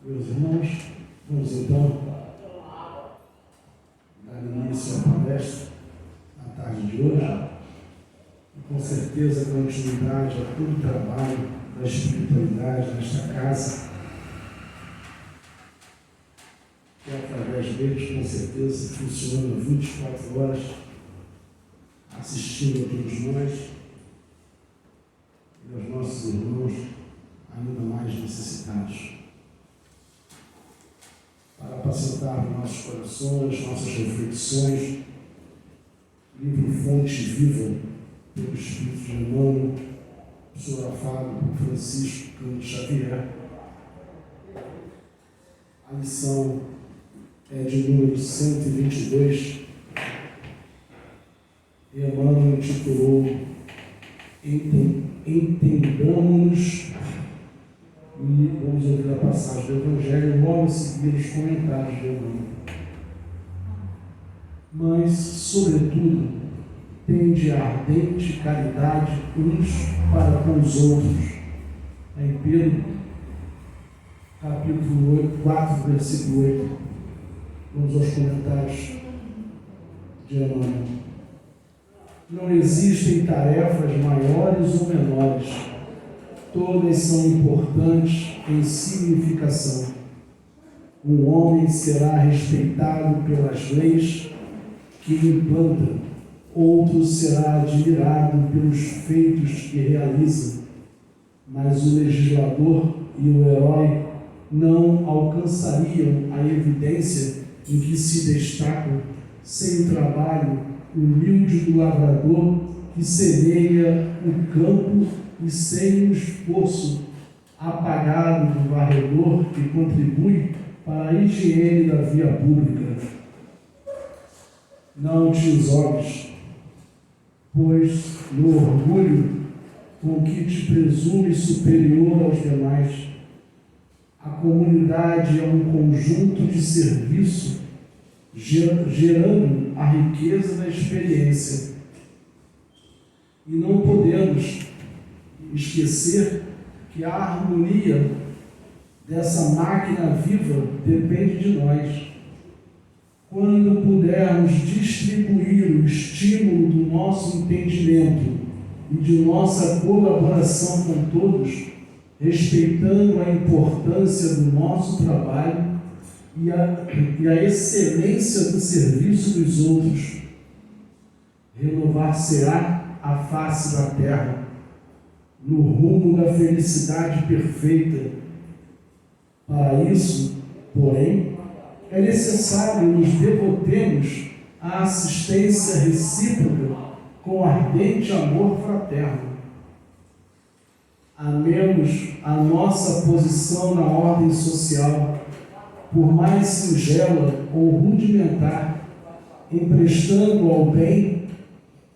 Meus irmãos, vamos então dar início à palestra na tarde de hoje e com certeza continuidade a todo o trabalho da espiritualidade nesta casa, que através deles com certeza funciona 24 horas assistindo a todos nós e aos nossos irmãos ainda mais necessitados. Para apacentar nossos corações, nossas reflexões, livro Fonte Viva, pelo Espírito de Emmanuel, psicografado por Francisco Cândido Xavier. A lição é de número 122, e Emmanuel intitulou Entendamos-nos. E vamos ouvir a passagem do Evangelho logo a seguir os comentários de Emmanuel. Mas, sobretudo, tende ardente caridade uns para com os outros. Em Pedro, capítulo 4, versículo 8. Vamos aos comentários de Emmanuel. Não existem tarefas maiores ou menores. Todas são importantes em significação. Um homem será respeitado pelas leis que implanta, outro será admirado pelos feitos que realiza, mas o legislador e o herói não alcançariam a evidência em que se destacam sem o trabalho humilde do lavrador que semeia o campo e sem o esforço apagado do varredor que contribui para a higiene da via pública. Não te isoles, pois no orgulho com que te presumes superior aos demais, a comunidade é um conjunto de serviço gerando a riqueza da experiência. E não podemos esquecer que a harmonia dessa máquina viva depende de nós. Quando pudermos distribuir o estímulo do nosso entendimento e de nossa colaboração com todos, respeitando a importância do nosso trabalho e a excelência do serviço dos outros, renovar-se-á a face da terra no rumo da felicidade perfeita. Para isso, porém, é necessário nos devotemos à assistência recíproca com ardente amor fraterno. Amemos a nossa posição na ordem social, por mais singela ou rudimentar, emprestando ao bem,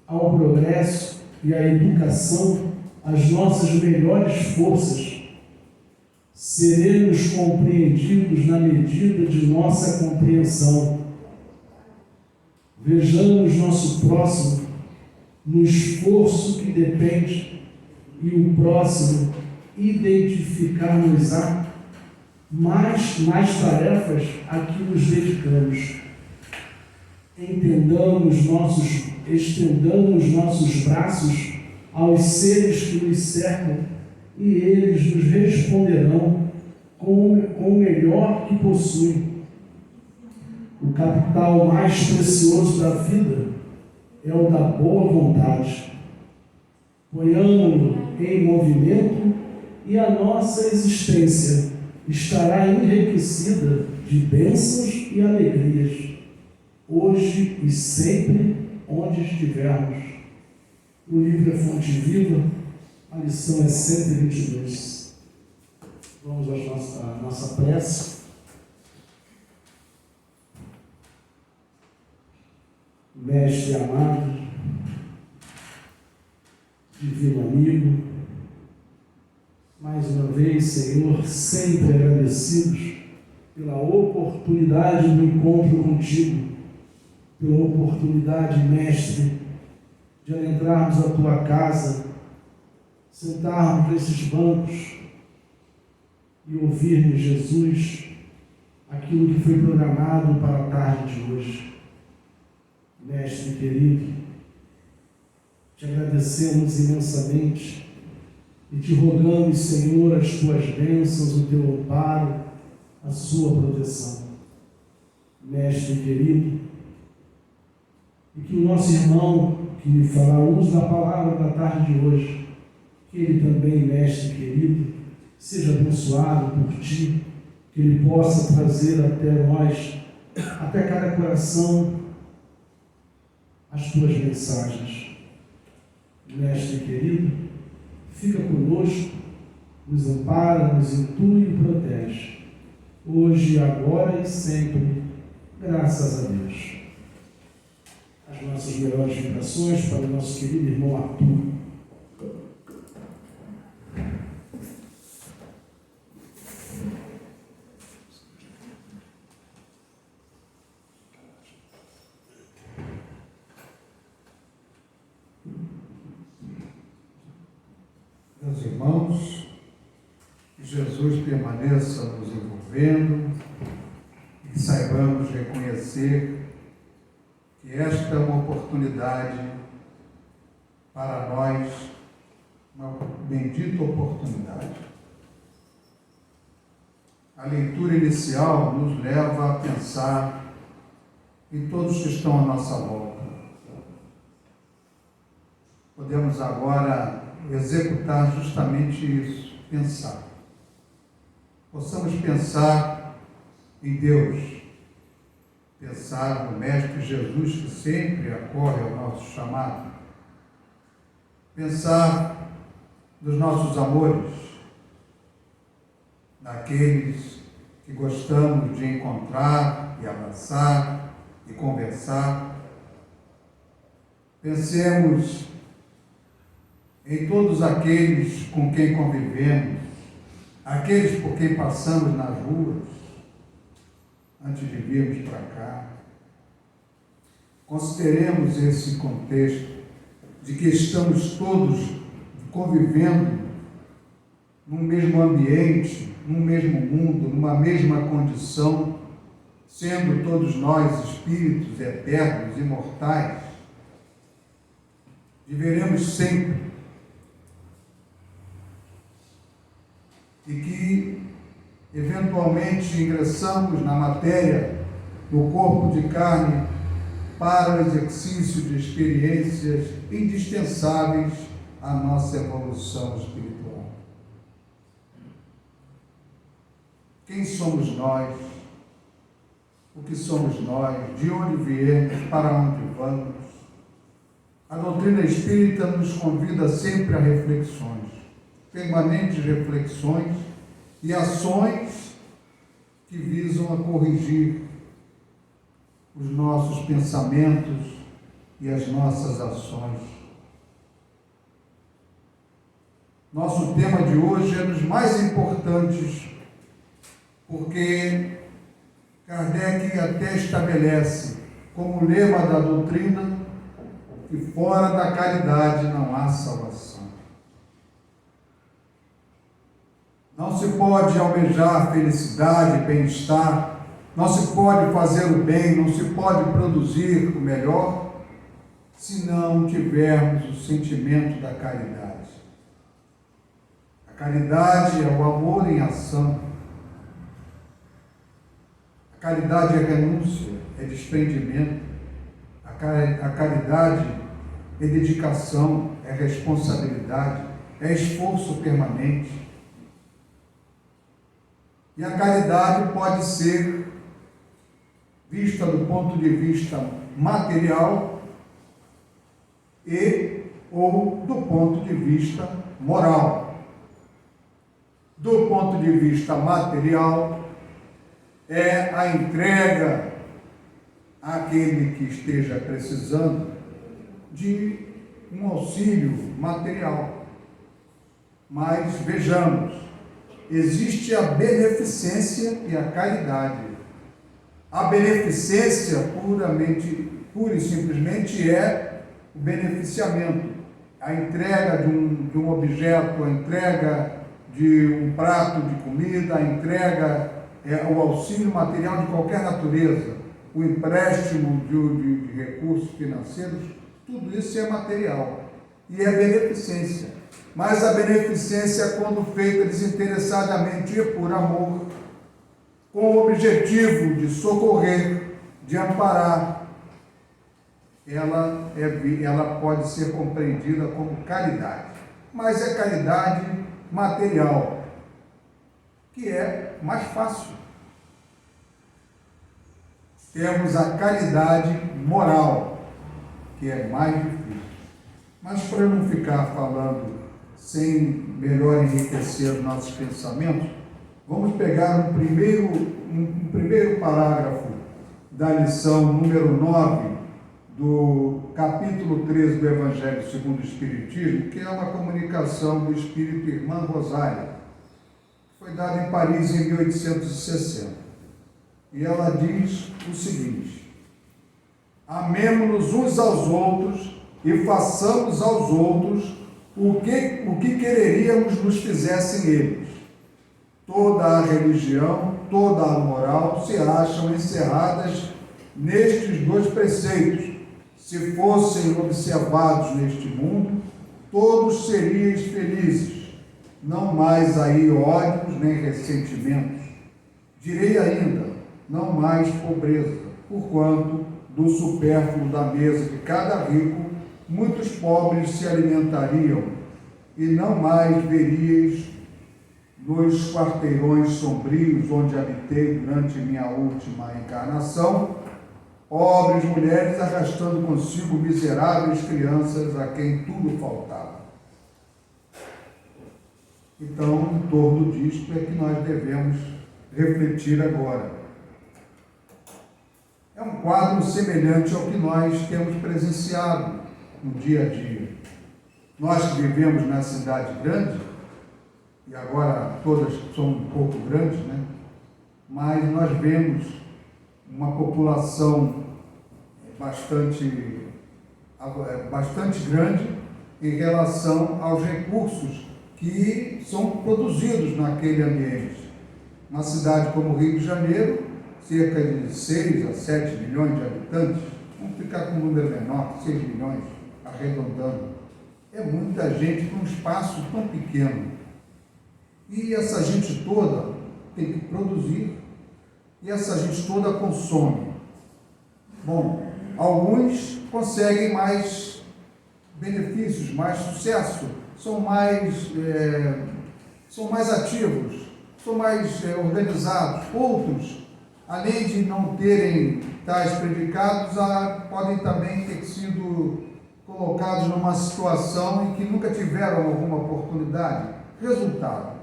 ao progresso e à educação as nossas melhores forças. Seremos compreendidos na medida de nossa compreensão. Vejamos nosso próximo no esforço que depende e o próximo identificar-nos-á mais nas tarefas a que nos dedicamos. Estendamos nossos braços aos seres que nos cercam e eles nos responderão com o melhor que possuem. O capital mais precioso da vida é o da boa vontade. Ponhamo-lo em movimento e a nossa existência estará enriquecida de bênçãos e alegrias, hoje e sempre, onde estivermos. O livro é Fonte Viva, a lição é 122. Vamos à nossa prece. Mestre amado, divino amigo, mais uma vez, Senhor, sempre agradecidos pela oportunidade do encontro contigo, pela oportunidade, Mestre, de adentrarmos a tua casa, sentarmos nesses bancos e ouvirmos, Jesus, aquilo que foi programado para a tarde de hoje. Mestre querido, te agradecemos imensamente e te rogamos, Senhor, as tuas bênçãos, o teu amparo, a sua proteção. Mestre querido, e que o nosso irmão que me fará uso da palavra da tarde de hoje, que ele também, mestre querido, seja abençoado por ti, que ele possa trazer até nós, até cada coração, as tuas mensagens. Mestre querido, fica conosco, nos ampara, nos intui e protege, hoje, agora e sempre, graças a Deus. As nossas melhores vibrações para o nosso querido irmão Arthur. Meus irmãos, que Jesus permaneça nos envolvendo e que saibamos reconhecer que esta é uma oportunidade para nós, uma bendita oportunidade. A leitura inicial nos leva a pensar em todos que estão à nossa volta. Podemos agora executar justamente isso, pensar. Possamos pensar em Deus, pensar no Mestre Jesus, que sempre acorre ao nosso chamado, pensar nos nossos amores, naqueles que gostamos de encontrar e abraçar e conversar. Pensemos em todos aqueles com quem convivemos, aqueles por quem passamos nas ruas, antes de virmos para cá. Consideremos esse contexto de que estamos todos convivendo num mesmo ambiente, num mesmo mundo, numa mesma condição, sendo todos nós espíritos eternos, imortais. Viveremos sempre. E que, eventualmente, ingressamos na matéria do corpo de carne para o exercício de experiências indispensáveis à nossa evolução espiritual. Quem somos nós? O que somos nós? De onde viemos? Para onde vamos? A doutrina espírita nos convida sempre a reflexões, permanentes reflexões e ações que visam a corrigir os nossos pensamentos e as nossas ações. Nosso tema de hoje é dos mais importantes, porque Kardec até estabelece como lema da doutrina que fora da caridade não há salvação. Não se pode almejar felicidade, bem-estar, não se pode fazer o bem, não se pode produzir o melhor, se não tivermos o sentimento da caridade. A caridade é o amor em ação. A caridade é renúncia, é desprendimento. A caridade é dedicação, é responsabilidade, é esforço permanente. E a caridade pode ser vista do ponto de vista material e ou do ponto de vista moral. Do ponto de vista material, é a entrega àquele que esteja precisando de um auxílio material. Mas vejamos, existe a beneficência e a caridade. A beneficência pura e simplesmente é o beneficiamento, a entrega de um objeto, a entrega de um prato de comida, a entrega, o auxílio material de qualquer natureza, o empréstimo de recursos financeiros, tudo isso é material e é beneficência. Mas a beneficência, quando feita desinteressadamente e por amor, com o objetivo de socorrer, de amparar, ela pode ser compreendida como caridade. Mas é caridade material, que é mais fácil. Temos a caridade moral, que é mais difícil. Mas para não ficar falando sem melhor enriquecer os nossos pensamentos, vamos pegar um primeiro parágrafo da lição número 9 do capítulo 13 do Evangelho segundo o Espiritismo, que é uma comunicação do Espírito Irmã Rosália, que foi dada em Paris em 1860. E ela diz o seguinte: amemo-nos uns aos outros e façamos aos outros o que quereríamos nos fizessem eles. Toda a religião, toda a moral se acham encerradas nestes dois preceitos. Se fossem observados neste mundo, todos seríeis felizes, não mais aí ódios nem ressentimentos. Direi ainda, não mais pobreza, porquanto do supérfluo da mesa de cada rico, muitos pobres se alimentariam, e não mais veríeis nos quarteirões sombrios onde habitei durante minha última encarnação, pobres mulheres arrastando consigo miseráveis crianças a quem tudo faltava. Então, em torno disto é que nós devemos refletir agora. É um quadro semelhante ao que nós temos presenciado no dia a dia. Nós que vivemos na cidade grande, e agora todas são um pouco grandes, né? Mas nós vemos uma população bastante grande em relação aos recursos que são produzidos naquele ambiente. Uma cidade como o Rio de Janeiro, cerca de 6 a 7 milhões de habitantes, vamos ficar com um número menor, 6 milhões, arredondando. É muita gente num espaço tão pequeno. E essa gente toda tem que produzir, e essa gente toda consome. Bom, alguns conseguem mais benefícios, mais sucesso, são mais ativos, são mais organizados. Outros, além de não terem tais predicados, podem também ter sido colocados numa situação em que nunca tiveram alguma oportunidade. Resultado,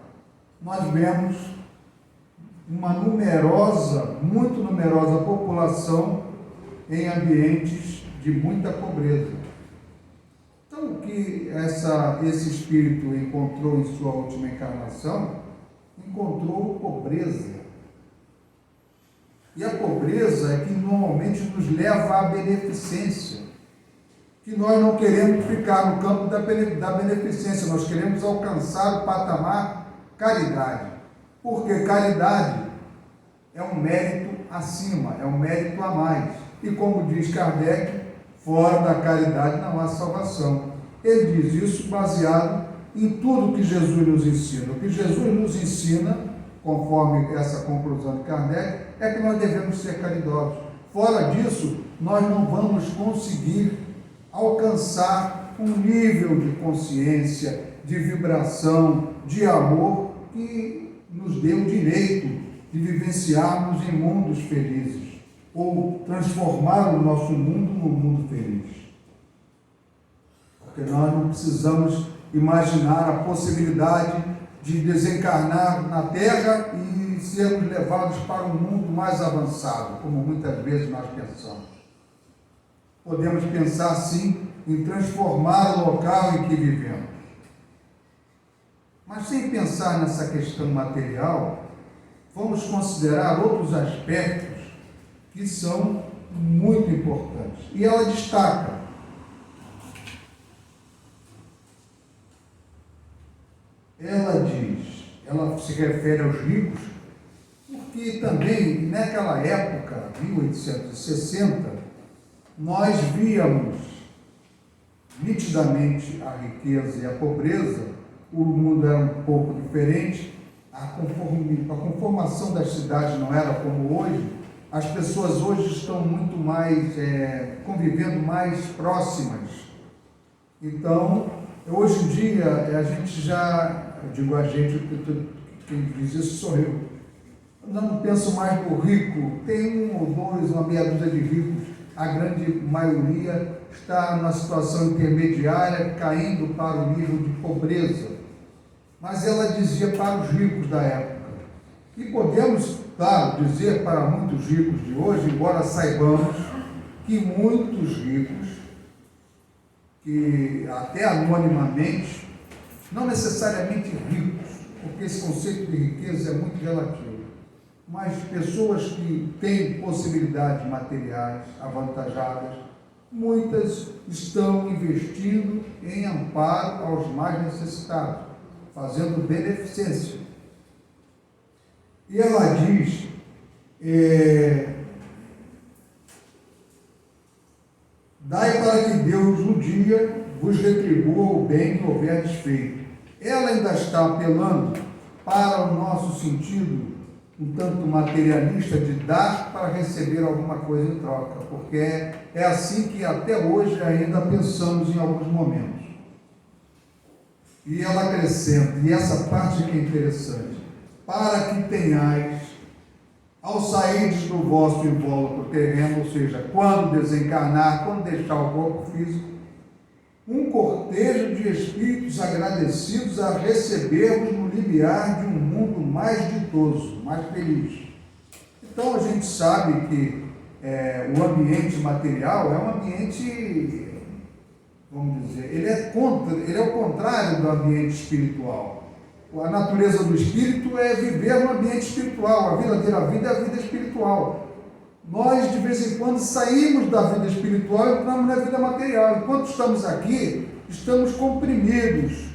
nós vemos uma muito numerosa população em ambientes de muita pobreza. Então, o que esse espírito encontrou em sua última encarnação? Encontrou pobreza. E a pobreza é que normalmente nos leva à beneficência. Que nós não queremos ficar no campo da beneficência, nós queremos alcançar o patamar caridade. Porque caridade é um mérito acima, é um mérito a mais. E como diz Kardec, fora da caridade não há salvação. Ele diz isso baseado em tudo que Jesus nos ensina. O que Jesus nos ensina, conforme essa conclusão de Kardec, é que nós devemos ser caridosos. Fora disso, nós não vamos conseguir alcançar um nível de consciência, de vibração, de amor que nos dê o direito de vivenciarmos em mundos felizes, ou transformar o nosso mundo num mundo feliz. Porque nós não precisamos imaginar a possibilidade de desencarnar na Terra e sermos levados para um mundo mais avançado, como muitas vezes nós pensamos. Podemos pensar, sim, em transformar o local em que vivemos. Mas sem pensar nessa questão material, vamos considerar outros aspectos que são muito importantes. E ela destaca: ela se refere aos ricos, porque também naquela época, 1860, nós víamos nitidamente a riqueza e a pobreza, o mundo era um pouco diferente, a conformação das cidades não era como hoje, as pessoas hoje estão muito mais, convivendo mais próximas. Então, hoje em dia, a gente já, eu digo a gente, quem diz isso sou eu, não penso mais no rico, tem um ou dois, uma meia dúzia de ricos, a grande maioria está na situação intermediária, caindo para o nível de pobreza. Mas ela dizia para os ricos da época. E podemos, claro, dizer para muitos ricos de hoje, embora saibamos que muitos ricos, que até anonimamente, não necessariamente ricos, porque esse conceito de riqueza é muito relativo, mas pessoas que têm possibilidades materiais avantajadas, muitas estão investindo em amparo aos mais necessitados, fazendo beneficência. E ela diz, dai para que Deus um dia vos retribua o bem que houverdes feito. Ela ainda está apelando para o nosso sentido um tanto materialista de dar para receber alguma coisa em troca, porque é assim que até hoje ainda pensamos em alguns momentos. E ela acrescenta, e essa parte que é interessante, para que tenhais, ao sairdes do vosso invólucro terreno, ou seja, quando desencarnar, quando deixar o corpo físico, um cortejo de espíritos agradecidos a receber-vos no limiar de um mundo mais ditoso, mais feliz. Então a gente sabe que o ambiente material é um ambiente, vamos dizer, ele é o contrário do ambiente espiritual. A natureza do espírito é viver no ambiente espiritual, a verdadeira vida é a vida espiritual. Nós, de vez em quando, saímos da vida espiritual e entramos na vida material. Enquanto estamos aqui, estamos comprimidos.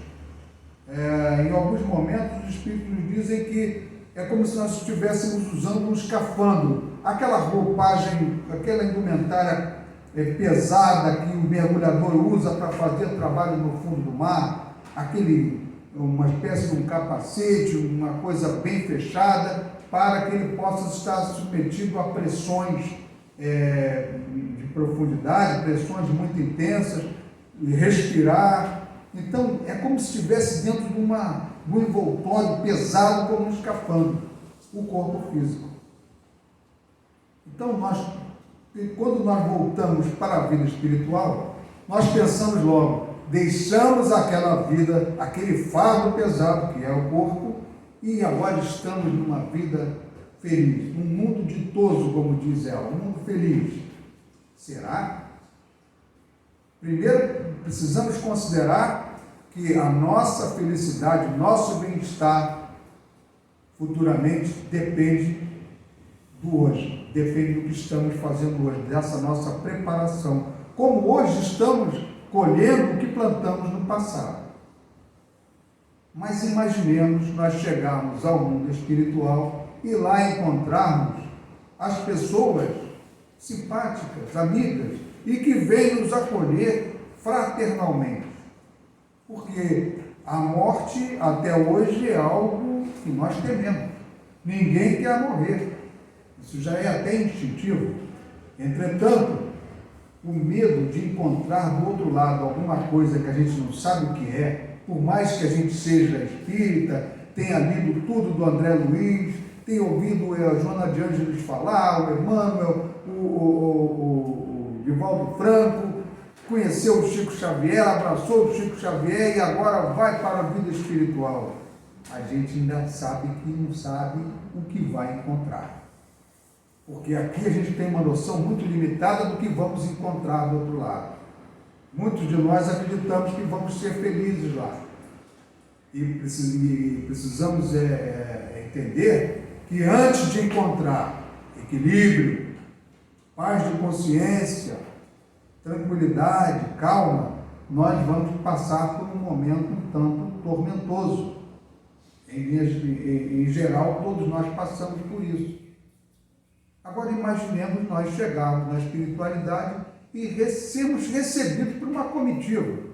Em alguns momentos, os espíritos nos dizem que é como se nós estivéssemos usando um escafandro. Aquela roupagem, aquela indumentária pesada que o mergulhador usa para fazer trabalho no fundo do mar, uma espécie de um capacete, uma coisa bem fechada, para que ele possa estar submetido a pressões de profundidade, pressões muito intensas, e respirar. Então, é como se estivesse dentro de um envoltório pesado, como um escafandro, o corpo físico. Então, quando nós voltamos para a vida espiritual, nós pensamos logo, deixamos aquela vida, aquele fardo pesado que é o corpo, e agora estamos numa vida feliz, num mundo ditoso, como diz ela, um mundo feliz. Será? Primeiro, precisamos considerar que a nossa felicidade, nosso bem-estar, futuramente, depende do hoje, depende do que estamos fazendo hoje, dessa nossa preparação. Como hoje estamos colhendo o que plantamos no passado. Mas imaginemos nós chegarmos ao mundo espiritual e lá encontrarmos as pessoas simpáticas, amigas, e que vêm nos acolher fraternalmente. Porque a morte até hoje é algo que nós tememos. Ninguém quer morrer. Isso já é até instintivo. Entretanto, o medo de encontrar do outro lado alguma coisa que a gente não sabe o que é, por mais que a gente seja espírita, tenha lido tudo do André Luiz, tenha ouvido a Joana de Ângeles falar, o Emmanuel, o Divaldo Franco, conheceu o Chico Xavier, abraçou o Chico Xavier e agora vai para a vida espiritual. A gente ainda sabe que não sabe o que vai encontrar. Porque aqui a gente tem uma noção muito limitada do que vamos encontrar do outro lado. Muitos de nós acreditamos que vamos ser felizes lá. E precisamos entender que antes de encontrar equilíbrio, paz de consciência, tranquilidade, calma, nós vamos passar por um momento um tanto tormentoso. Em geral, todos nós passamos por isso. Agora imaginemos nós chegarmos na espiritualidade e sermos recebidos por uma comitiva.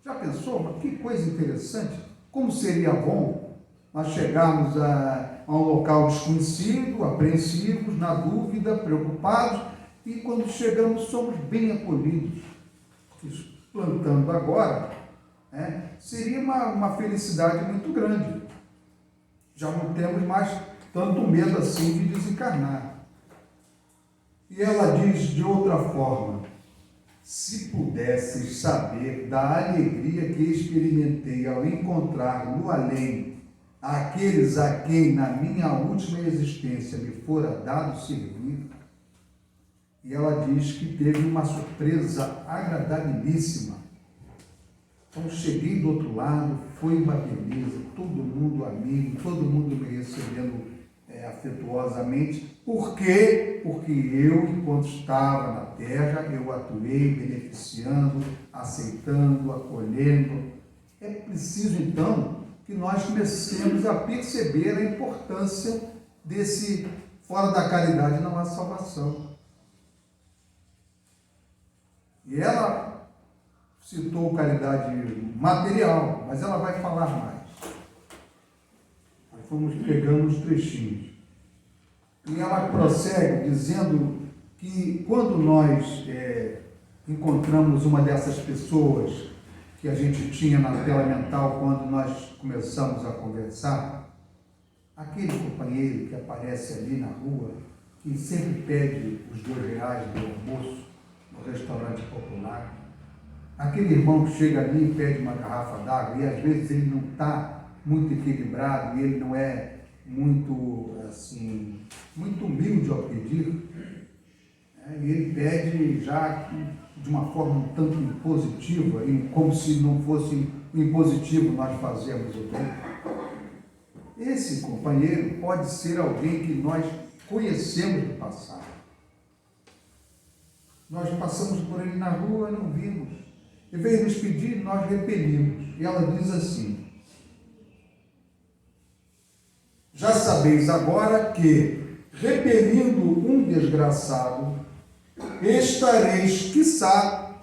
Já pensou? Mas que coisa interessante! Como seria bom nós chegarmos a um local desconhecido, apreensivos, na dúvida, preocupados, e quando chegamos somos bem acolhidos. Plantando agora, seria uma felicidade muito grande. Já não temos mais tanto medo assim de desencarnar. E ela diz de outra forma: se pudesses saber da alegria que experimentei ao encontrar no além aqueles a quem na minha última existência me fora dado servir. E ela diz que teve uma surpresa agradabilíssima. Então cheguei do outro lado, foi uma beleza, todo mundo amigo, todo mundo me recebendo afetuosamente. Por quê? Porque eu, enquanto estava na Terra, eu atuei beneficiando, aceitando, acolhendo. É preciso, então, que nós comecemos a perceber a importância desse fora da caridade não há salvação. E ela citou caridade material, mas ela vai falar mais. Nós fomos pegando os trechinhos. E ela prossegue dizendo que quando nós encontramos uma dessas pessoas que a gente tinha na tela mental quando nós começamos a conversar, aquele companheiro que aparece ali na rua, que sempre pede os R$2 do almoço no restaurante popular, aquele irmão que chega ali e pede uma garrafa d'água e às vezes ele não está muito equilibrado e ele não é muito, assim, muito humilde ao pedir, e ele pede já de uma forma um tanto impositiva, e como se não fosse impositivo nós fazemos o bem. Esse companheiro pode ser alguém que nós conhecemos do passado. Nós passamos por ele na rua e não vimos. E veio nos pedir, nós repelimos. E ela diz assim: já sabeis agora que, repelindo um desgraçado, estareis, quiçá,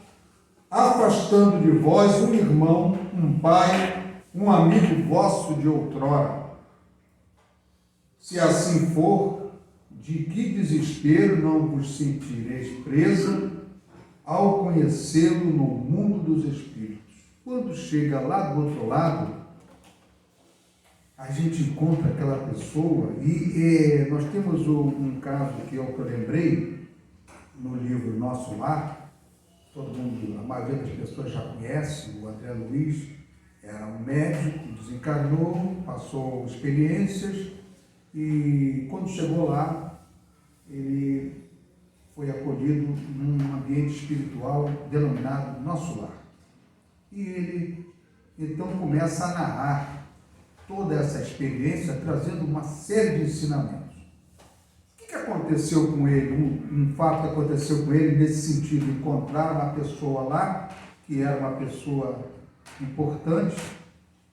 afastando de vós um irmão, um pai, um amigo vosso de outrora. Se assim for, de que desespero não vos sentireis presa ao conhecê-lo no mundo dos espíritos. Quando chega lá do outro lado, a gente encontra aquela pessoa e nós temos um caso que é o que eu lembrei no livro Nosso Lar. Todo mundo, a maioria das pessoas já conhece. O André Luiz era um médico, desencarnou, passou experiências e quando chegou lá, ele foi acolhido num ambiente espiritual denominado Nosso Lar. E ele então começa a narrar toda essa experiência, trazendo uma série de ensinamentos. O que aconteceu com ele? Um fato que aconteceu com ele nesse sentido, encontrar uma pessoa lá, que era uma pessoa importante,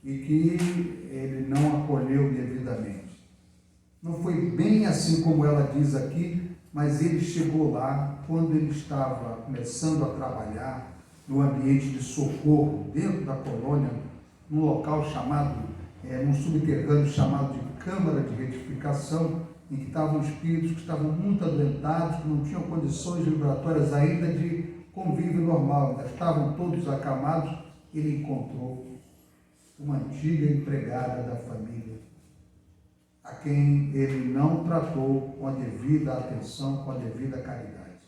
e que ele não acolheu devidamente. Não foi bem assim como ela diz aqui, mas ele chegou lá quando ele estava começando a trabalhar no ambiente de socorro, dentro da colônia, num local chamado, num subterrâneo chamado de Câmara de Retificação, em que estavam espíritos que estavam muito adoentados, que não tinham condições vibratórias ainda de convívio normal, ainda estavam todos acamados. Ele encontrou uma antiga empregada da família, a quem ele não tratou com a devida atenção, com a devida caridade.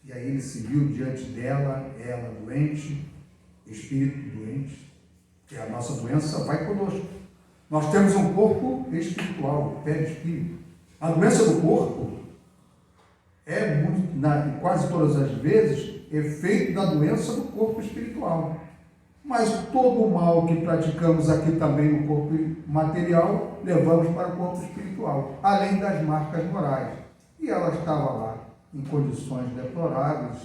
E aí ele se viu diante dela, ela doente, espírito doente, que a nossa doença vai conosco. Nós temos um corpo espiritual, perispírito. A doença do corpo é quase todas as vezes efeito da doença do corpo espiritual. Mas todo o mal que praticamos aqui também no corpo material, levamos para o corpo espiritual, além das marcas morais. E ela estava lá, em condições deploráveis,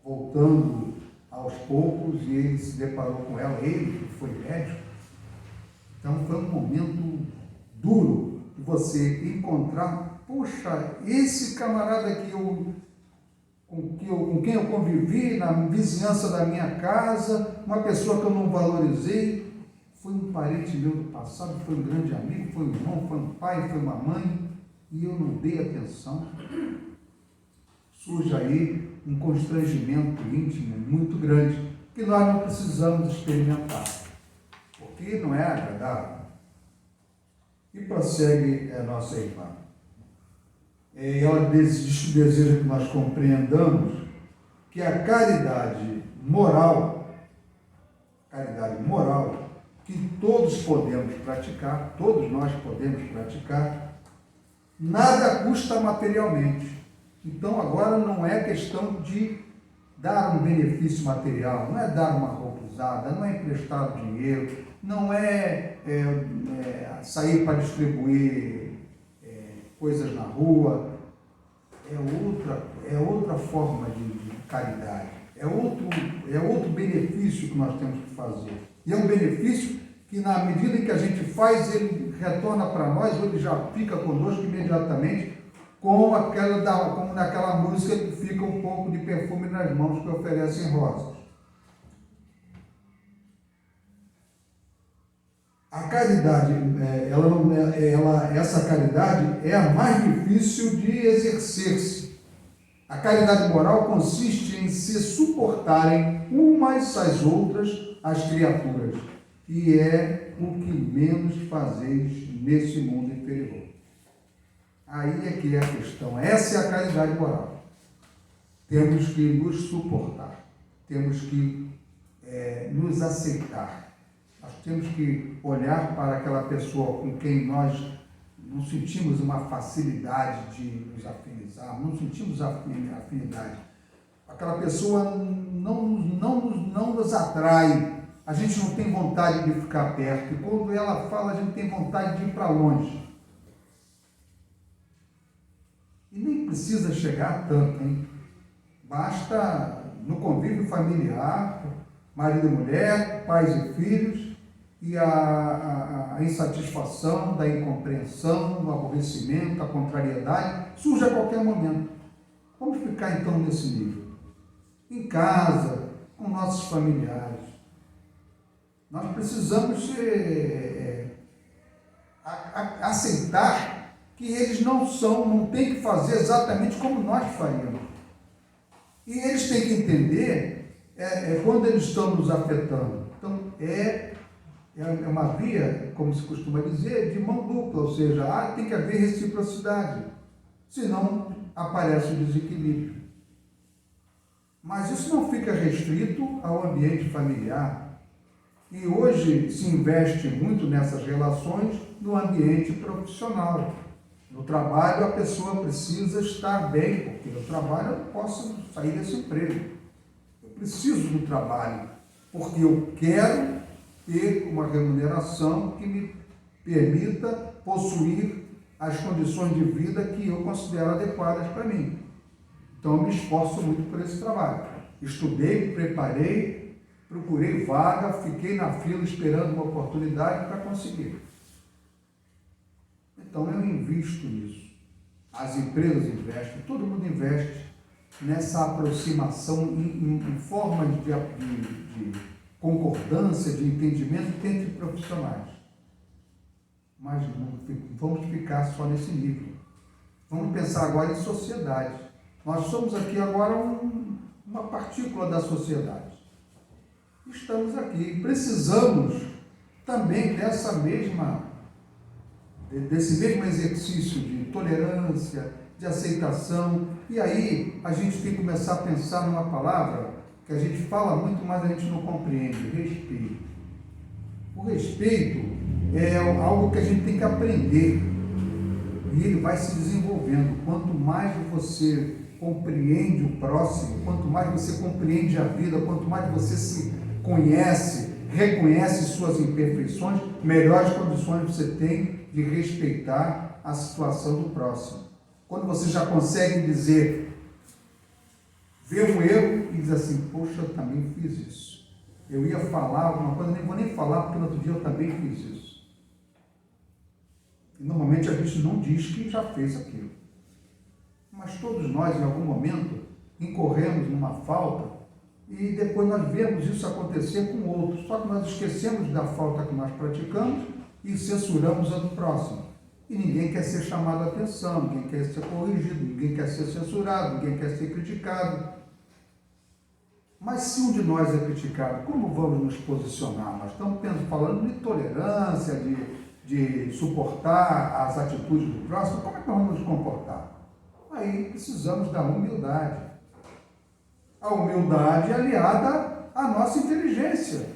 voltando aos poucos, e ele se deparou com ela, ele que foi médico, Então foi um momento duro de você encontrar, poxa, esse camarada com quem eu convivi na vizinhança da minha casa, uma pessoa que eu não valorizei, foi um parente meu do passado, foi um grande amigo, foi um irmão, foi um pai, foi uma mãe, e eu não dei atenção. Surge aí um constrangimento íntimo muito grande, que nós não precisamos experimentar, porque não é agradável. E prossegue a nossa irmã. Ela deseja que nós compreendamos que a caridade moral, que todos podemos praticar, todos nós podemos praticar, nada custa materialmente. Então agora não é questão de dar um benefício material, não é dar uma roupa usada, não é emprestar dinheiro, não é sair para distribuir coisas na rua. É outra forma de caridade, é outro benefício que nós temos que fazer. E é um benefício que, na medida em que a gente faz, ele retorna para nós, ou ele já fica conosco imediatamente, como naquela música que fica um pouco de perfume nas mãos que oferecem rosas. A caridade, essa caridade é a mais difícil de exercer-se. A caridade moral consiste em se suportarem umas às outras as criaturas, e é o que menos fazeis nesse mundo inferior. Aí é que é a questão. Essa é a caridade moral. Temos que nos suportar, temos que nos aceitar. Nós temos que olhar para aquela pessoa com quem nós não sentimos uma facilidade de nos afinizar, não sentimos afinidade. Aquela pessoa não nos atrai, a gente não tem vontade de ficar perto, e quando ela fala, a gente tem vontade de ir para longe. E nem precisa chegar tanto, hein? Basta no convívio familiar, marido e mulher, pais e filhos, e a insatisfação, da incompreensão, o aborrecimento, a contrariedade, surge a qualquer momento. Vamos ficar então nesse nível. Em casa, com nossos familiares. Nós precisamos aceitar que eles não têm que fazer exatamente como nós faríamos. E eles têm que entender quando eles estão nos afetando. Então, é uma via, como se costuma dizer, de mão dupla, ou seja, tem que haver reciprocidade, senão aparece o desequilíbrio. Mas isso não fica restrito ao ambiente familiar. E hoje se investe muito nessas relações no ambiente profissional. No trabalho, a pessoa precisa estar bem, porque no trabalho eu não posso sair desse emprego. Eu preciso do trabalho, porque eu quero ter uma remuneração que me permita possuir as condições de vida que eu considero adequadas para mim. Então, eu me esforço muito por esse trabalho. Estudei, me preparei, procurei vaga, fiquei na fila esperando uma oportunidade para conseguir. Então, eu invisto nisso. As empresas investem, todo mundo investe nessa aproximação em formas de concordância, de entendimento entre profissionais. Mas não vamos ficar só nesse nível. Vamos pensar agora em sociedade. Nós somos aqui agora uma partícula da sociedade. Estamos aqui. Precisamos também desse mesmo exercício de tolerância, de aceitação. E aí a gente tem que começar a pensar numa palavra que a gente fala muito, mas a gente não compreende: respeito. O respeito é algo que a gente tem que aprender, e ele vai se desenvolvendo. Quanto mais você compreende o próximo, quanto mais você compreende a vida, quanto mais você se conhece, reconhece suas imperfeições, melhores condições você tem de respeitar a situação do próximo. Quando você já consegue ver um erro e diz assim: poxa, eu também fiz isso. Eu ia falar alguma coisa, nem vou nem falar, porque no outro dia eu também fiz isso. E normalmente a gente não diz que já fez aquilo. Mas todos nós, em algum momento, incorremos numa falta e depois nós vemos isso acontecer com outros. Só que nós esquecemos da falta que nós praticamos e censuramos a do próximo. E ninguém quer ser chamado a atenção, ninguém quer ser corrigido, ninguém quer ser censurado, ninguém quer ser criticado. Mas se um de nós é criticado, como vamos nos posicionar? Nós estamos falando de tolerância, de suportar as atitudes do próximo. Como é que nós vamos nos comportar? Aí precisamos da humildade. A humildade é aliada à nossa inteligência.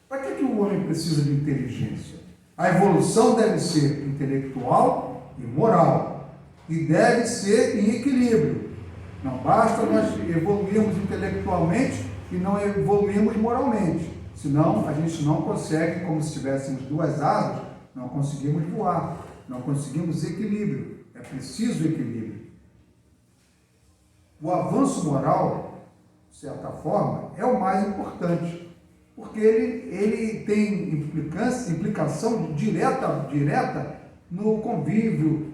Para que o homem precisa de inteligência? A evolução deve ser intelectual e moral. E deve ser em equilíbrio. Não basta nós evoluirmos intelectualmente e não evoluirmos moralmente. Senão a gente não consegue, como se tivéssemos duas asas, não conseguimos voar, não conseguimos equilíbrio. É preciso equilíbrio. O avanço moral, de certa forma, é o mais importante, porque ele tem implicação direta no convívio,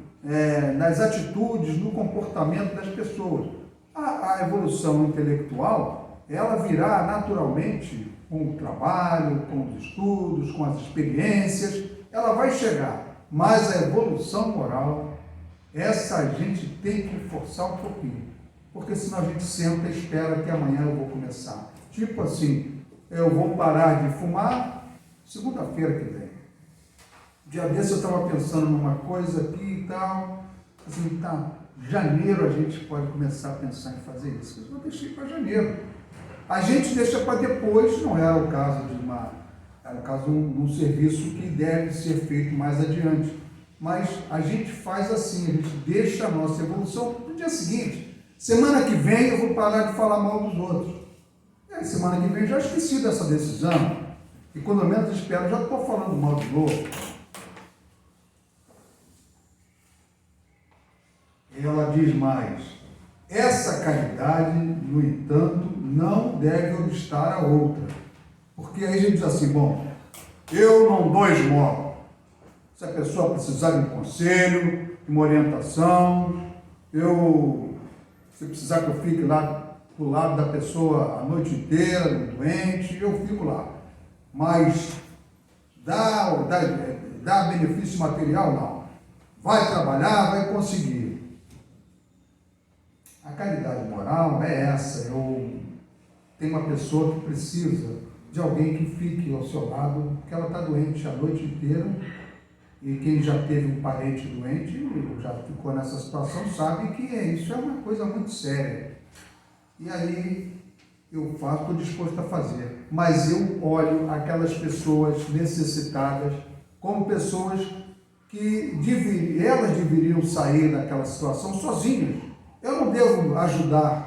nas atitudes, no comportamento das pessoas. A evolução intelectual, ela virá naturalmente com o trabalho, com os estudos, com as experiências, ela vai chegar, mas a evolução moral, essa a gente tem que forçar um pouquinho, porque senão a gente senta e espera que amanhã eu vou começar. Tipo assim, eu vou parar de fumar segunda-feira que vem. Dia desse eu estava pensando numa coisa aqui e tal, assim, tá, janeiro a gente pode começar a pensar em fazer isso. Eu deixei para janeiro. A gente deixa para depois, não era o caso era o caso de um serviço que deve ser feito mais adiante. Mas a gente faz assim, a gente deixa a nossa evolução no dia seguinte. Semana que vem eu vou parar de falar mal dos outros. Semana que vem eu já esqueci dessa decisão. E quando eu menos espero, eu já estou falando mal de novo. Ela diz mais: essa caridade, no entanto, não deve obstar a outra. Porque aí a gente diz assim, bom, eu não dou esmola. Se a pessoa precisar de um conselho, de uma orientação, se precisar que eu fique lá do lado da pessoa a noite inteira, do doente, eu fico lá. Mas dá benefício material? Não. Vai trabalhar, vai conseguir. A caridade moral é essa. Tem uma pessoa que precisa de alguém que fique ao seu lado, porque ela está doente a noite inteira. E quem já teve um parente doente, já ficou nessa situação, sabe que isso é uma coisa muito séria. E aí eu estou disposto a fazer. Mas eu olho aquelas pessoas necessitadas como pessoas que elas deveriam sair daquela situação sozinhas. Eu não devo ajudar.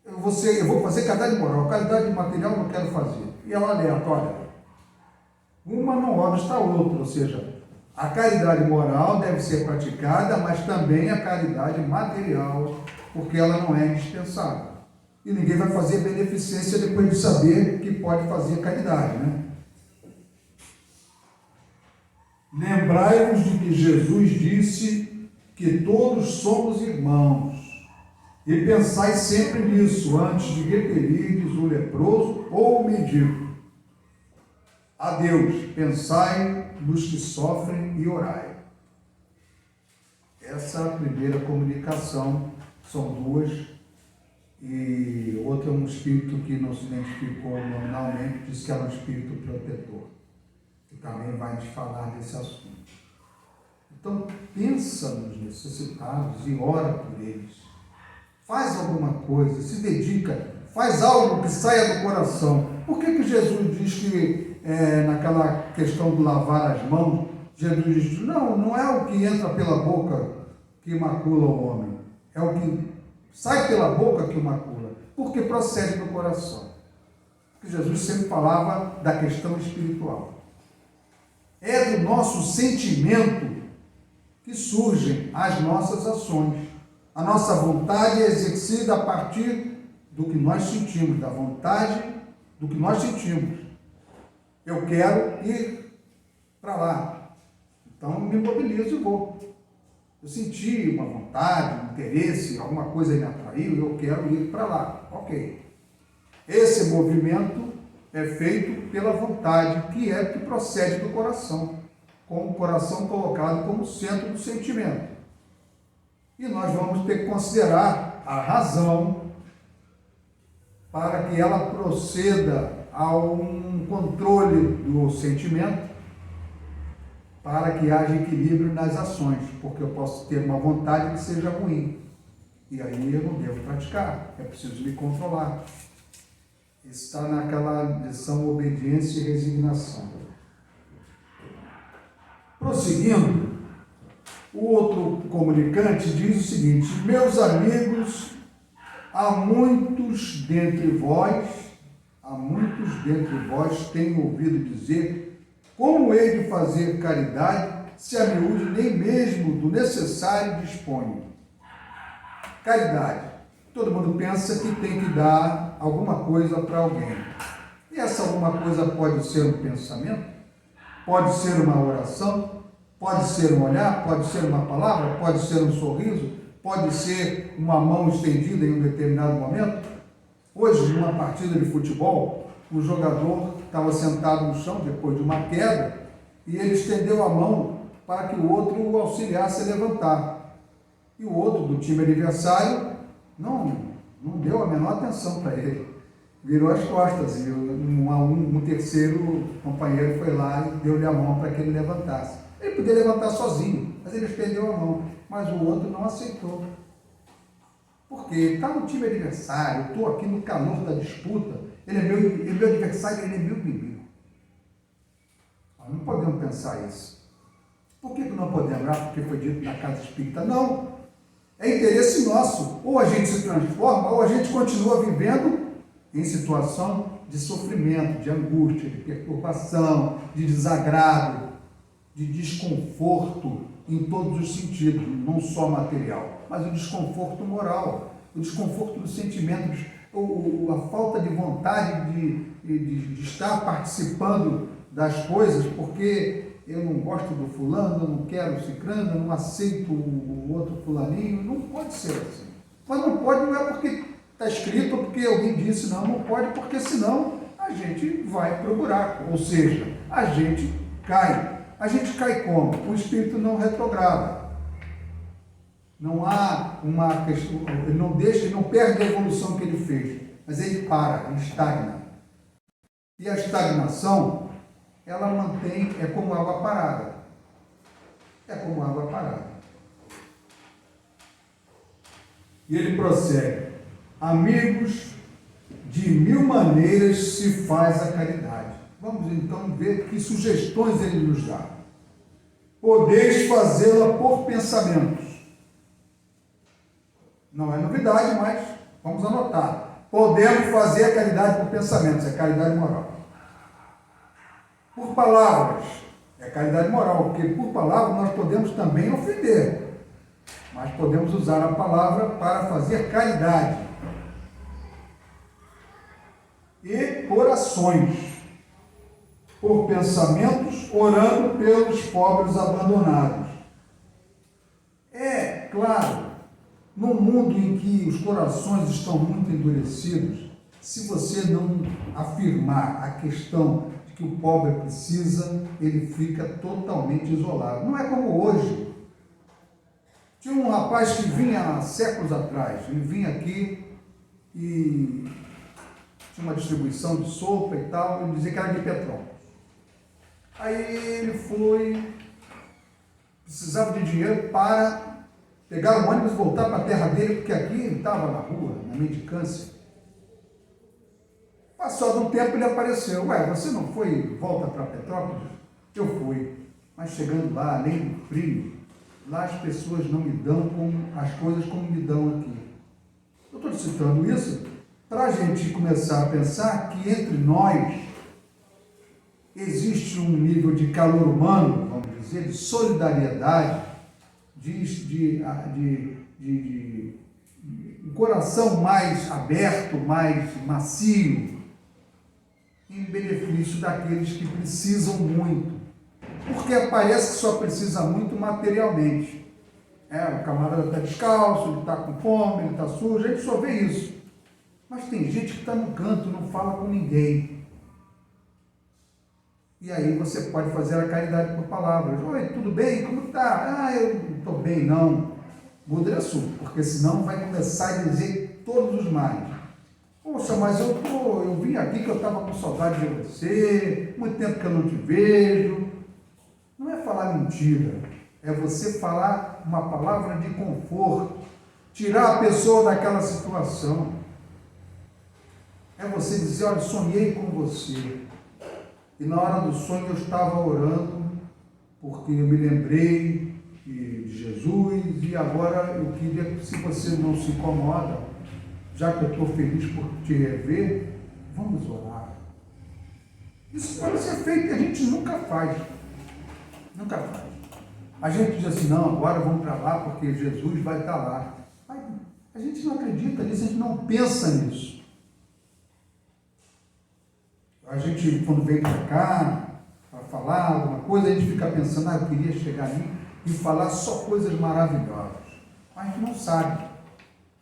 Eu vou fazer caridade moral, caridade material eu não quero fazer. E ela aleatória. Uma não obsta a outra, ou seja, a caridade moral deve ser praticada, mas também a caridade material, porque ela não é indispensável. E ninguém vai fazer beneficência depois de saber que pode fazer caridade, né? Lembrai-vos de que Jesus disse que todos somos irmãos, e pensai sempre nisso, antes de reperirdes o leproso ou o mendigo. A Deus, pensai nos que sofrem e orai. Essa é a primeira comunicação, são duas, e outra é um espírito que não se identificou nominalmente, diz que é um espírito protetor, que também vai nos falar desse assunto. Então, pensa nos necessitados e ora por eles. Faz alguma coisa, se dedica, faz algo que saia do coração. Por que Jesus diz que naquela questão do lavar as mãos, Jesus diz, não é o que entra pela boca que macula o homem, é o que sai pela boca que o macula, porque procede do coração. Porque Jesus sempre falava da questão espiritual. É do nosso sentimento que surgem as nossas ações. A nossa vontade é exercida a partir do que nós sentimos, da vontade do que nós sentimos. Eu quero ir para lá. Então eu me mobilizo e vou. Eu senti uma vontade, um interesse, alguma coisa me atraiu, eu quero ir para lá. Ok. Esse movimento é feito pela vontade, que procede do coração, com o coração colocado como centro do sentimento. E nós vamos ter que considerar a razão para que ela proceda a um controle do sentimento, para que haja equilíbrio nas ações, porque eu posso ter uma vontade que seja ruim, e aí eu não devo praticar, é preciso me controlar. Está naquela lição obediência e resignação. Prosseguindo, o outro comunicante diz o seguinte: meus amigos, há muitos dentre vós tenho ouvido dizer como hei de fazer caridade se a miúde nem mesmo do necessário disponho. Caridade. Todo mundo pensa que tem que dar alguma coisa para alguém. E essa alguma coisa pode ser um pensamento, pode ser uma oração, pode ser um olhar, pode ser uma palavra, pode ser um sorriso, pode ser uma mão estendida em um determinado momento. Hoje, numa partida de futebol, o jogador estava sentado no chão depois de uma queda e ele estendeu a mão para que o outro o auxiliasse a levantar. E o outro do time adversário não deu a menor atenção para ele. Virou as costas e um terceiro companheiro foi lá e deu-lhe a mão para que ele levantasse. Ele podia levantar sozinho, mas ele estendeu a mão. Mas o outro não aceitou. Porque ele está no time adversário, eu estou aqui no calor da disputa, ele é meu adversário, ele é meu inimigo. Nós não podemos pensar isso. Por que não podemos? Porque foi dito na casa espírita? Não. É interesse nosso. Ou a gente se transforma, ou a gente continua vivendo em situação de sofrimento, de angústia, de perturbação, de desagrado, de desconforto em todos os sentidos, não só material, mas o desconforto moral, o desconforto do sentimento, a falta de vontade de estar participando das coisas, porque eu não gosto do fulano, eu não quero o cicrano, eu não aceito o outro fulaninho. Não pode ser assim. Mas não pode, não é porque está escrito ou porque alguém disse, não pode, porque senão a gente vai para o buraco, ou seja, a gente cai. A gente cai como? O espírito não retrograda. Não há uma questão, ele não perde a evolução que ele fez, mas ele para, ele estagna. E a estagnação, ela mantém, é como água parada. É como água parada. E ele prossegue: amigos, de 1000 maneiras se faz a caridade. Vamos então ver que sugestões ele nos dá. Podeis fazê-la por pensamentos. Não é novidade, mas vamos anotar. Podemos fazer a caridade por pensamentos, é caridade moral. Por palavras, é caridade moral, porque por palavras nós podemos também ofender, mas podemos usar a palavra para fazer caridade. E por ações. Por pensamentos, orando pelos pobres abandonados. É claro, num mundo em que os corações estão muito endurecidos, se você não afirmar a questão de que o pobre precisa, ele fica totalmente isolado. Não é como hoje. Tinha um rapaz que vinha há séculos atrás, ele vinha aqui e tinha uma distribuição de sopa e tal, ele dizia que era de Petrópolis. Aí ele precisava de dinheiro para pegar o ônibus e voltar para a terra dele, porque aqui ele estava na rua, na mendicância. Passado um tempo ele apareceu. Você não foi, volta para Petrópolis? Eu fui. Mas chegando lá, além do frio, lá as pessoas não me dão as coisas como me dão aqui. Eu estou citando isso para a gente começar a pensar que entre nós existe um nível de calor humano, vamos dizer, de solidariedade, de um coração mais aberto, mais macio, em benefício daqueles que precisam muito. Por porque parece que só precisa muito materialmente. O camarada está descalço, ele está com fome, ele está sujo, a gente só vê isso. Mas tem gente que está no canto, não fala com ninguém. E aí você pode fazer a caridade por palavras. Oi, tudo bem? Como está? Eu não estou bem, não. Muda de assunto, porque senão vai começar a dizer todos os males. Poxa, mas eu vim aqui que eu estava com saudade de você, muito tempo que eu não te vejo. Não é falar mentira, é você falar uma palavra de conforto, tirar a pessoa daquela situação. É você dizer, olha, sonhei com você. E na hora do sonho eu estava orando, porque eu me lembrei de Jesus, e agora eu queria, se você não se incomoda, já que eu estou feliz por te rever, vamos orar. Isso pode ser feito, a gente nunca faz. Nunca faz. A gente diz assim, não, agora vamos para lá porque Jesus vai estar lá. A gente não acredita nisso, a gente não pensa nisso. A gente, quando vem para cá, para falar alguma coisa, a gente fica pensando, eu queria chegar ali e falar só coisas maravilhosas. Mas a gente não sabe.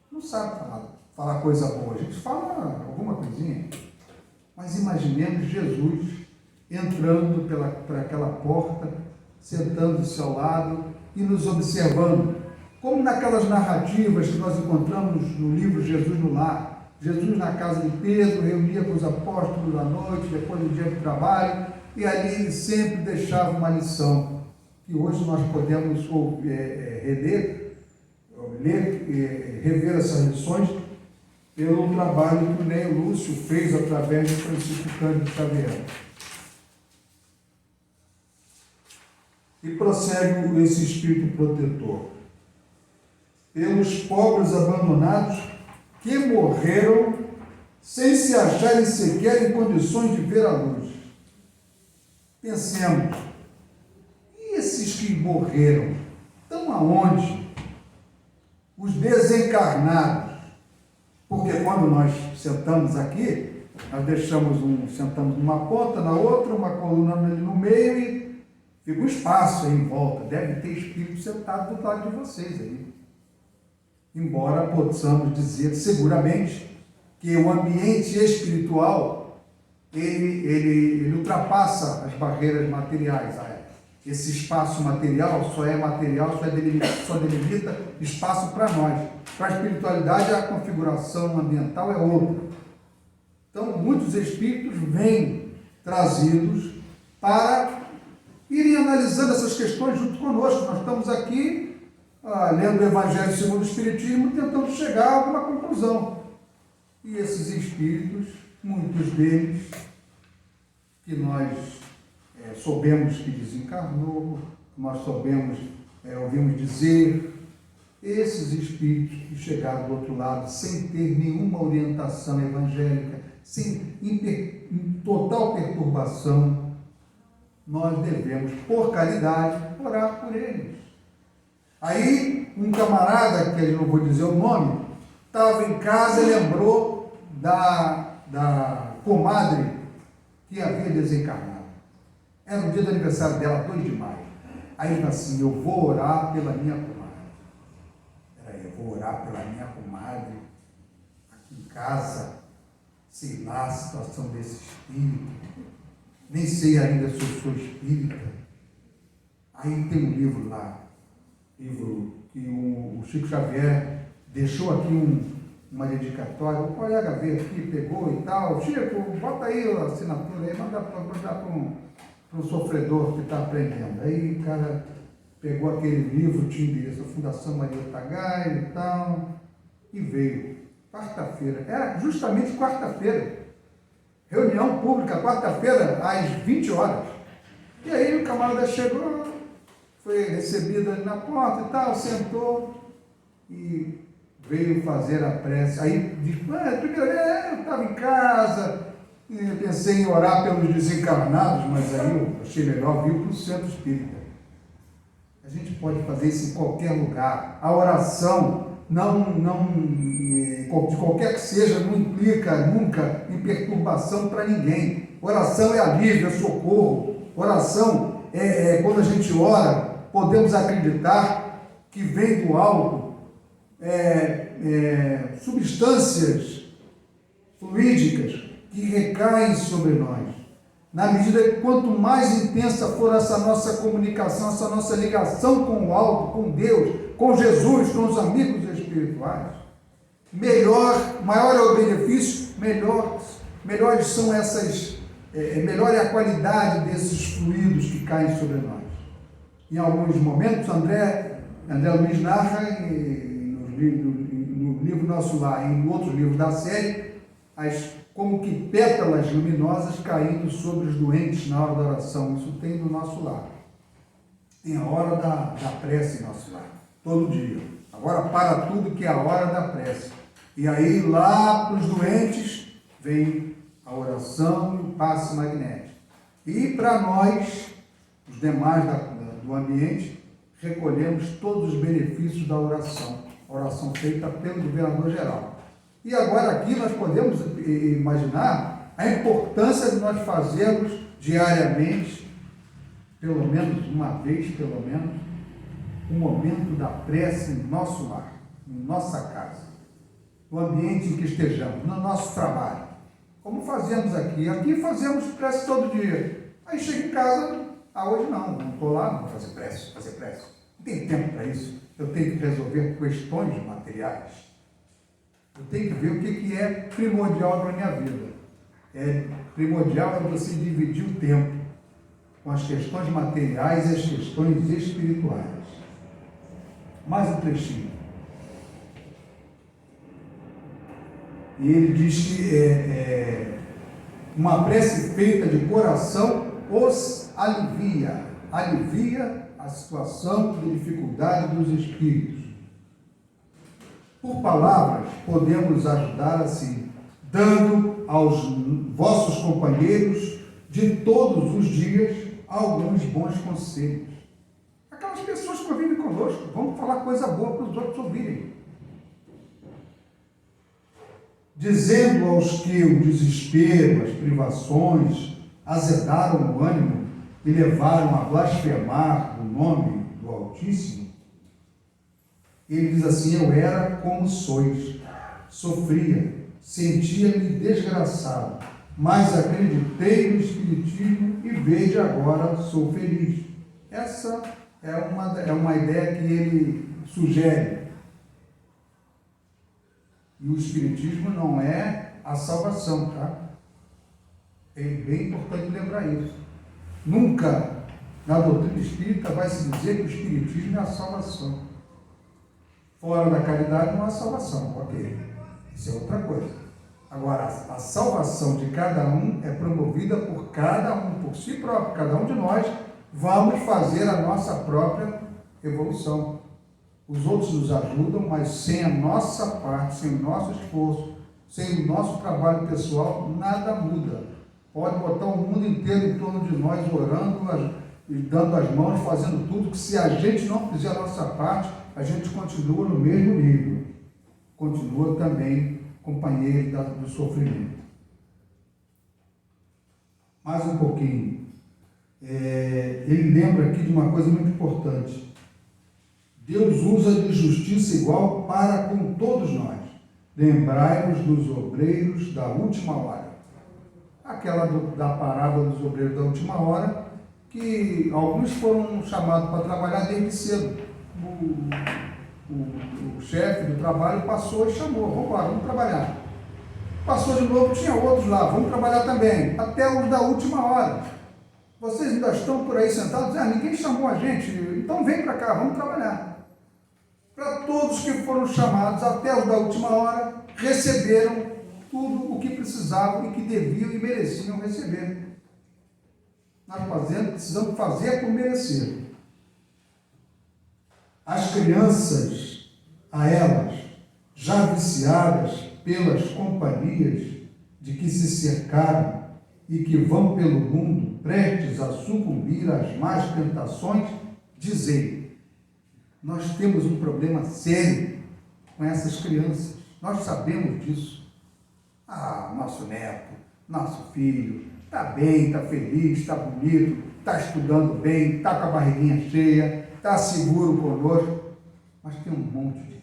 Não sabe falar coisa boa. A gente fala alguma coisinha. Mas imaginemos Jesus entrando por aquela porta, sentando-se ao lado e nos observando. Como naquelas narrativas que nós encontramos no livro Jesus no Lar. Jesus na casa de Pedro, reunia com os apóstolos à noite, depois do dia de trabalho, e ali ele sempre deixava uma lição, que hoje nós podemos rever essas lições pelo trabalho que o Ney Lúcio fez através de Francisco Cândido Xavier. E prossegue esse espírito protetor. Pelos pobres abandonados que morreram sem se acharem sequer em condições de ver a luz. Pensemos, e esses que morreram, estão aonde? Os desencarnados. Porque quando nós sentamos aqui, nós sentamos numa ponta, na outra, uma coluna no meio e fica um espaço aí em volta. Deve ter espírito sentado do lado de vocês aí. Embora possamos dizer seguramente que o ambiente espiritual ele ultrapassa as barreiras materiais. Esse espaço material só delimita espaço para nós. Para a espiritualidade, a configuração ambiental é outra. Então, muitos espíritos vêm trazidos para irem analisando essas questões junto conosco. Nós estamos aqui lendo o Evangelho segundo o Espiritismo, tentando chegar a alguma conclusão. E esses espíritos, muitos deles, que nós soubemos que desencarnou, nós ouvimos dizer, esses espíritos que chegaram do outro lado sem ter nenhuma orientação evangélica, em total perturbação, nós devemos, por caridade, orar por eles. Aí, um camarada, que eu não vou dizer o nome, estava em casa e lembrou da comadre que havia desencarnado. Era o dia do aniversário dela, 2 de maio. Aí ele falou assim, eu vou orar pela minha comadre. Eu vou orar pela minha comadre aqui em casa, sei lá a situação desse espírito, nem sei ainda se eu sou espírita. Aí tem um livro lá, livro que o Chico Xavier deixou aqui uma dedicatória, o colega veio aqui, pegou e tal, Chico, bota aí a assinatura aí, manda para um sofredor que está aprendendo. Aí o cara pegou aquele livro, tinha endereço, a Fundação Maria Tagay e tal, e veio, quarta-feira, era justamente quarta-feira, reunião pública, quarta-feira, às 20 horas. E aí o camarada chegou, foi recebido ali na porta e tal, sentou e veio fazer a prece. Aí disse, primeiro, eu estava em casa, eu pensei em orar pelos desencarnados, mas aí eu achei melhor vir para o centro espírita. A gente pode fazer isso em qualquer lugar. A oração, de qualquer que seja, não implica nunca em perturbação para ninguém. Oração é alívio, é socorro. Oração quando a gente ora, podemos acreditar que vem do alto substâncias fluídicas que recaem sobre nós. Na medida que quanto mais intensa for essa nossa comunicação, essa nossa ligação com o alto, com Deus, com Jesus, com os amigos espirituais, maior é o benefício, melhores são melhor é a qualidade desses fluidos que caem sobre nós. Em alguns momentos, André Luiz narra no livro Nosso Lar e em outros livros da série, como que pétalas luminosas caindo sobre os doentes na hora da oração. Isso tem no Nosso Lar. Tem a hora da prece em Nosso Lar, todo dia. Agora para tudo que é a hora da prece. E aí lá para os doentes vem a oração e o passe magnético. E para nós, os demais do ambiente, recolhemos todos os benefícios da oração. A oração feita pelo governador geral. E agora aqui nós podemos imaginar a importância de nós fazermos diariamente, pelo menos uma vez, um momento da prece em nosso lar, em nossa casa, no ambiente em que estejamos, no nosso trabalho. Como fazemos aqui? Aqui fazemos prece todo dia. Aí chega em casa, hoje não estou lá, não vou fazer prece. Não tenho tempo para isso. Eu tenho que resolver questões materiais. Eu tenho que ver o que é primordial para a minha vida. Primordial é você dividir o tempo com as questões materiais e as questões espirituais. Mais um trechinho. E ele diz que uma prece feita de coração os alivia a situação de dificuldade dos espíritos. Por palavras, podemos ajudar assim, dando aos vossos companheiros de todos os dias alguns bons conselhos. Aquelas pessoas que convivem conosco, vamos falar coisa boa para os outros ouvirem. Dizendo aos que o desespero, as privações, azedaram o ânimo e levaram a blasfemar o nome do Altíssimo, ele diz assim: eu era como sois, sofria, sentia-me desgraçado, mas acreditei no Espiritismo e veja agora sou feliz. Essa é uma ideia que ele sugere. E o Espiritismo não é a salvação, tá? É bem importante lembrar isso. Nunca na doutrina espírita vai se dizer que o Espiritismo é a salvação. Fora da caridade não há salvação, ok? Isso é outra coisa. Agora, a salvação de cada um é promovida por cada um, por si próprio. Cada um de nós vamos fazer a nossa própria evolução. Os outros nos ajudam, mas sem a nossa parte, sem o nosso esforço, sem o nosso trabalho pessoal, nada muda. Pode botar o mundo inteiro em torno de nós, orando, dando as mãos, fazendo tudo, que se a gente não fizer a nossa parte, a gente continua no mesmo nível. Continua também companheiro do sofrimento. Mais um pouquinho. Ele lembra aqui de uma coisa muito importante. Deus usa de justiça igual para com todos nós. Lembrai-vos dos obreiros da última hora. Aquela da parábola dos obreiros da última hora, que alguns foram chamados para trabalhar desde cedo. O chefe do trabalho passou e chamou: vamos embora, vamos trabalhar. Passou de novo, tinha outros lá: vamos trabalhar também, até os da última hora. Vocês ainda estão por aí sentados? Ninguém chamou a gente, então vem para cá, vamos trabalhar. Para todos que foram chamados até os da última hora, receberam tudo o que precisavam e que deviam e mereciam receber. Nós precisamos fazer por merecer. As crianças, a elas, já viciadas pelas companhias de que se cercaram e que vão pelo mundo prestes a sucumbir às más tentações, dizei: nós temos um problema sério com essas crianças. Nós sabemos disso. Nosso neto, nosso filho, está bem, está feliz, está bonito, está estudando bem, está com a barriguinha cheia, está seguro conosco, mas tem um monte de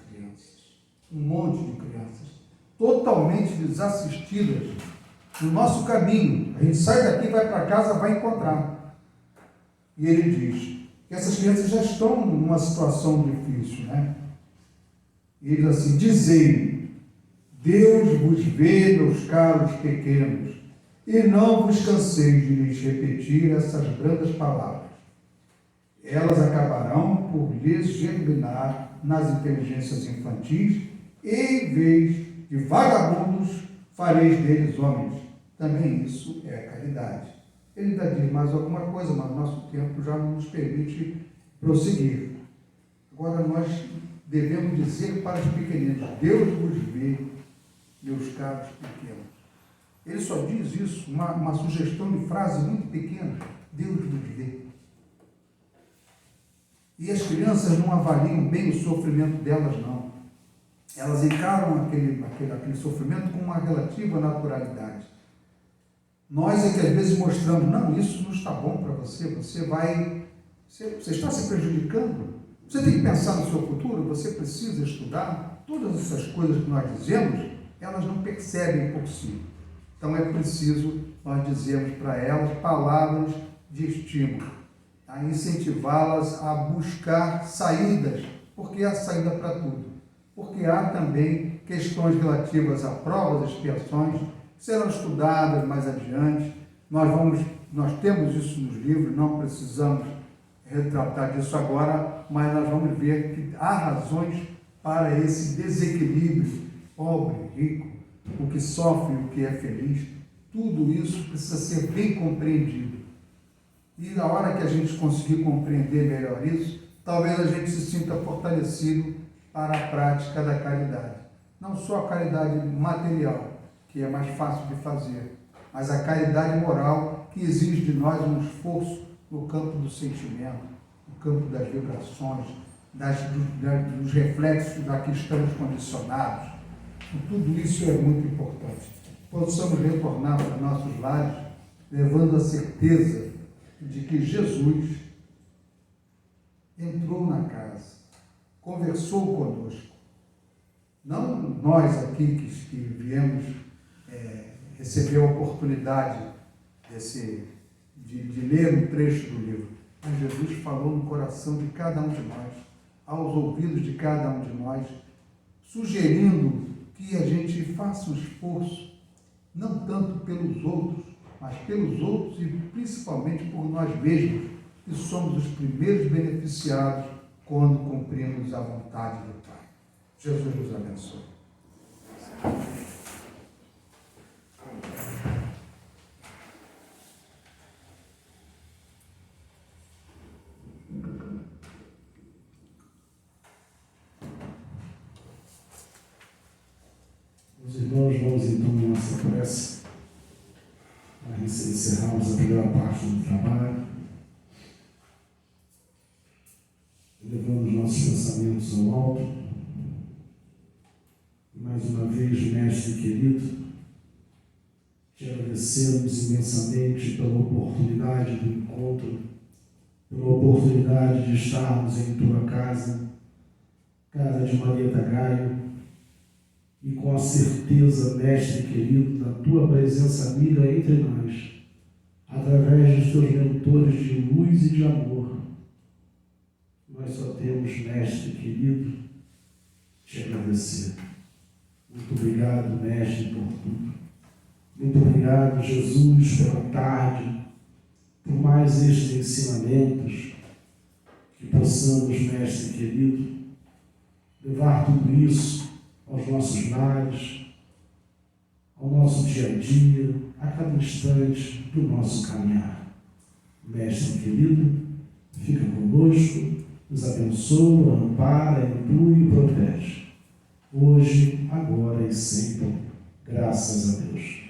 crianças, totalmente desassistidas no nosso caminho. A gente sai daqui, vai para casa, vai encontrar. E ele diz que essas crianças já estão numa situação difícil, né? E ele diz assim: dizei, Deus vos vê, meus caros pequenos, e não vos canseis de lhes repetir essas brandas palavras. Elas acabarão por lhes germinar nas inteligências infantis, e em vez de vagabundos, fareis deles homens. Também isso é caridade. Ele ainda diz mais alguma coisa, mas nosso tempo já não nos permite prosseguir. Agora nós devemos dizer para os pequeninos: Deus vos vê, meus caros pequenos. Ele só diz isso, uma sugestão de frase muito pequena: Deus vos vê. E as crianças não avaliam bem o sofrimento delas, não. Elas encaram aquele sofrimento com uma relativa naturalidade. Nós é que às vezes mostramos: não, isso não está bom para você, você está se prejudicando, você tem que pensar no seu futuro, você precisa estudar. Todas essas coisas que nós dizemos, elas não percebem por si. Então é preciso nós dizermos para elas palavras de estímulo, a incentivá-las a buscar saídas, porque há saída para tudo. Porque há também questões relativas a provas, expiações, que serão estudadas mais adiante. Nós temos isso nos livros, não precisamos retratar disso agora, mas nós vamos ver que há razões para esse desequilíbrio, pobre, rico, o que sofre, o que é feliz. Tudo isso precisa ser bem compreendido. E na hora que a gente conseguir compreender melhor isso, talvez a gente se sinta fortalecido para a prática da caridade. Não só a caridade material, que é mais fácil de fazer, mas a caridade moral, que exige de nós um esforço no campo do sentimento, no campo das vibrações, dos reflexos da que estamos condicionados. E tudo isso é muito importante. Possamos retornar para nossos lares, levando a certeza de que Jesus entrou na casa, conversou conosco. Não nós aqui que viemos receber a oportunidade de ler um trecho do livro, mas Jesus falou no coração de cada um de nós, aos ouvidos de cada um de nós, sugerindo que a gente faça um esforço, não tanto pelos outros, mas pelos outros e principalmente por nós mesmos, que somos os primeiros beneficiados quando cumprimos a vontade do Pai. Jesus nos abençoe. Os irmãos, vamos então na nossa prece, para encerrarmos a primeira parte do trabalho, levando os nossos pensamentos ao alto. Mais uma vez, Mestre querido, te agradecemos imensamente pela oportunidade do encontro, pela oportunidade de estarmos em tua casa, casa de Marieta Gaio, e com a certeza, Mestre querido, da tua presença amiga entre nós, através dos teus mentores de luz e de amor. Nós só temos, Mestre querido, te agradecer. Muito obrigado, Mestre, por tudo. Muito obrigado, Jesus, pela tarde, por mais estes ensinamentos, que possamos, Mestre querido, levar tudo isso aos nossos lares, ao nosso dia a dia, a cada instante do nosso caminhar. Mestre querido, fica conosco, nos abençoa, ampara, intui e protege. Hoje, agora e sempre. Graças a Deus.